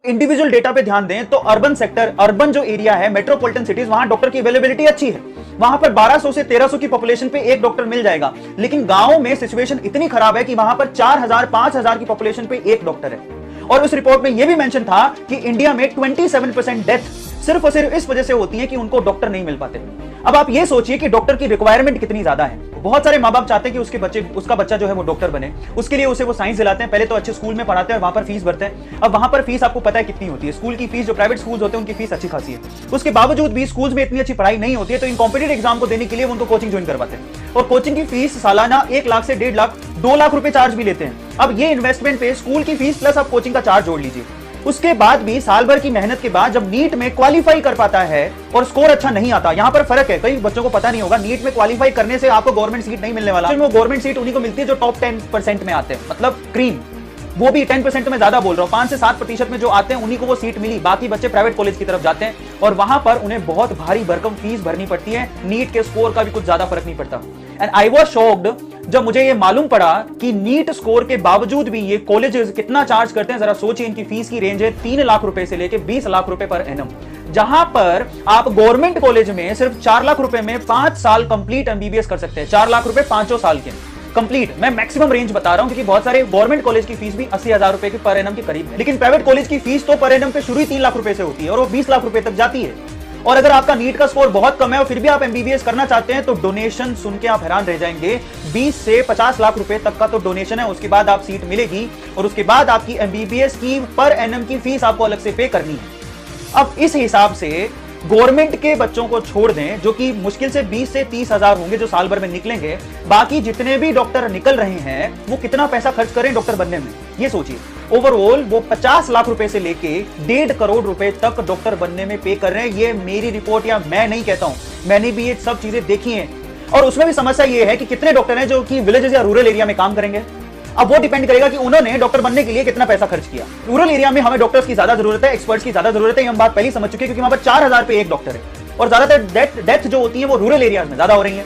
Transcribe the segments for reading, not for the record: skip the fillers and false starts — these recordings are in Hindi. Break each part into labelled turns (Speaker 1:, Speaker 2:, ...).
Speaker 1: इंडिविजुअल डेटा पे ध्यान दें तो अर्बन सेक्टर, अर्बन जो एरिया है, मेट्रोपॉलिटन सिटीज, वहां डॉक्टर की अवेलेबिलिटी अच्छी है। वहां पर 1200 से 1300 की पॉपुलेशन पे एक डॉक्टर मिल जाएगा। लेकिन गांव में सिचुएशन इतनी खराब है कि वहां पर 4000 5000 की पॉपुलेशन पे एक डॉक्टर है। और उस रिपोर्ट में यह भी मेंशन था कि इंडिया में 27% डेथ सिर्फ और सिर्फ इस वजह से होती है कि उनको डॉक्टर नहीं मिल पाते। अब आप ये सोचिए कि डॉक्टर की रिक्वायरमेंट कितनी ज्यादा है। बहुत सारे माँ बाप चाहते हैं कि उसका बच्चा जो है वो डॉक्टर बने। उसके लिए उसे वो साइंस दिलाते हैं, पहले तो अच्छे स्कूल में पढ़ाते हैं और वहां पर फीस भरते हैं। अब वहां पर फीस आपको पता है कितनी होती है। स्कूल की फीस, जो प्राइवेट स्कूल होते हैं उनकी फीस अच्छी खासी है। उसके बावजूद भी स्कूल में इतनी अच्छी पढ़ाई नहीं होती है, तो इन कॉम्पिटेटिव एग्जाम को देने के लिए उनको कोचिंग ज्वाइन करवाते हैं। और कोचिंग की फीस सालाना 1 लाख से 1.5 लाख 2 लाख रुपए चार्ज भी लेते हैं। अब ये इन्वेस्टमेंट पे स्कूल की फीस प्लस आप कोचिंग का चार्ज जोड़ लीजिए। उसके बाद भी साल भर की मेहनत के बाद जब नीट में क्वालिफाई कर पाता है और स्कोर अच्छा नहीं आता, यहां पर फर्क है, कई बच्चों को पता नहीं होगा, नीट में क्वालिफाई करने से आपको गवर्नमेंट सीट नहीं मिलने वाला। वो गवर्नमेंट सीट उन्हीं को मिलती है जो टॉप 10% में आते हैं, मतलब क्रीम। वो भी 10% में ज्यादा बोल रहा हूं, 5 से 7% में जो आते हैं उन्हीं को वो सीट मिली। बाकी बच्चे प्राइवेट कॉलेज की तरफ जाते हैं और वहां पर उन्हें बहुत भारी भरकम फीस भरनी पड़ती है। नीट के स्कोर का भी कुछ ज्यादा फर्क नहीं पड़ता। एंड आई वाज शॉक्ड जब मुझे ये मालूम पड़ा कि नीट स्कोर के बावजूद भी ये कॉलेजेस कितना चार्ज करते हैं। जरा सोचिए, इनकी फीस की रेंज है 3 लाख रुपए से लेकर 20 लाख रुपए पर एनम, जहां पर आप गवर्नमेंट कॉलेज में सिर्फ 4 लाख रुपए में 5 साल कंप्लीट एमबीबीएस कर सकते हैं। 4 लाख रुपए 5 साल के कंप्लीट। मैं मैक्सिमम रेंज बता रहा हूं क्योंकि बहुत सारे गवर्नमेंट कॉलेज की फीस भी 80,000 रुपए की पर एनम के करीब है। लेकिन प्राइवेट कॉलेज की फीस तो पर एनम पे शुरू ही 3 लाख रुपए से होती है और वो 20 लाख रुपए तक जाती है। और अगर आपका नीट का स्कोर बहुत कम है और फिर भी आप एमबीबीएस करना चाहते हैं तो डोनेशन सुन के आप हैरान रह जाएंगे। 20 से 50 लाख रुपए तक का तो डोनेशन है। उसके बाद आप सीट मिलेगी और उसके बाद आपकी एमबीबीएस की पर एनम की फीस आपको अलग से पे करनी है। अब इस हिसाब से गवर्नमेंट के बच्चों को छोड़ दें, जो कि मुश्किल से 20 से 30 हजार होंगे जो साल भर में निकलेंगे, बाकी जितने भी डॉक्टर निकल रहे हैं वो कितना पैसा खर्च करें डॉक्टर बनने में, ये सोचिए। ओवरऑल वो 50 लाख रुपए से लेके 1.5 करोड़ रुपए तक डॉक्टर बनने में पे कर रहे हैं। ये मेरी रिपोर्ट या मैं नहीं कहता हूं, मैंने भी ये सब चीजें देखी हैं। और उसमें भी समस्या ये है कि कितने डॉक्टर हैं जो कि विलेजेस या रूरल एरिया में काम करेंगे। अब वो डिपेंड करेगा कि उन्होंने डॉक्टर बनने के लिए कितना पैसा खर्च किया। रूरल एरिया में हमें डॉक्टर्स की ज्यादा जरूरत है, एक्सपर्ट्स की ज्यादा जरूरत है, हम बात पहले समझ चुके हैं, क्योंकि वहां पर 4000 पे एक डॉक्टर है और ज्यादातर डेथ जो होती है वो रूरल एरियाज में ज्यादा हो रही है।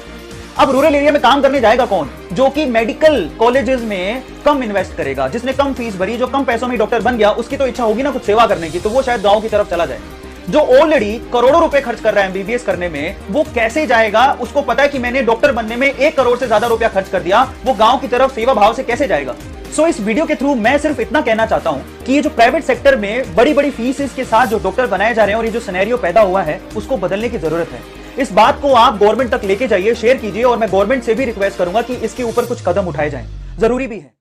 Speaker 1: अब रूरल एरिया में काम करने जाएगा कौन? जो कि मेडिकल कॉलेजेस में कम इन्वेस्ट करेगा, जिसने कम फीस भरी, जो कम पैसों में डॉक्टर बन गया, उसकी तो इच्छा होगी ना कुछ सेवा करने की, तो वो शायद गांव की तरफ चला जाए। जो ऑलरेडी करोड़ों रुपए खर्च कर रहा है एमबीबीएस करने में, वो कैसे जाएगा? उसको पता है कि मैंने डॉक्टर बनने में 1 करोड़ से ज्यादा रुपया खर्च कर दिया, वो गांव की तरफ सेवा भाव से कैसे जाएगा? सो इस वीडियो के थ्रू मैं सिर्फ इतना कहना चाहता हूं कि ये जो प्राइवेट सेक्टर में बड़ी बड़ी फीस के साथ जो डॉक्टर बनाए जा रहे हैं और ये जो सिनेरियो पैदा हुआ है, उसको बदलने की जरूरत है। इस बात को आप गवर्नमेंट तक लेके जाइए, शेयर कीजिए, और मैं गवर्नमेंट से भी रिक्वेस्ट करूंगा कि इसके ऊपर कुछ कदम उठाए जाएं, जरूरी भी है।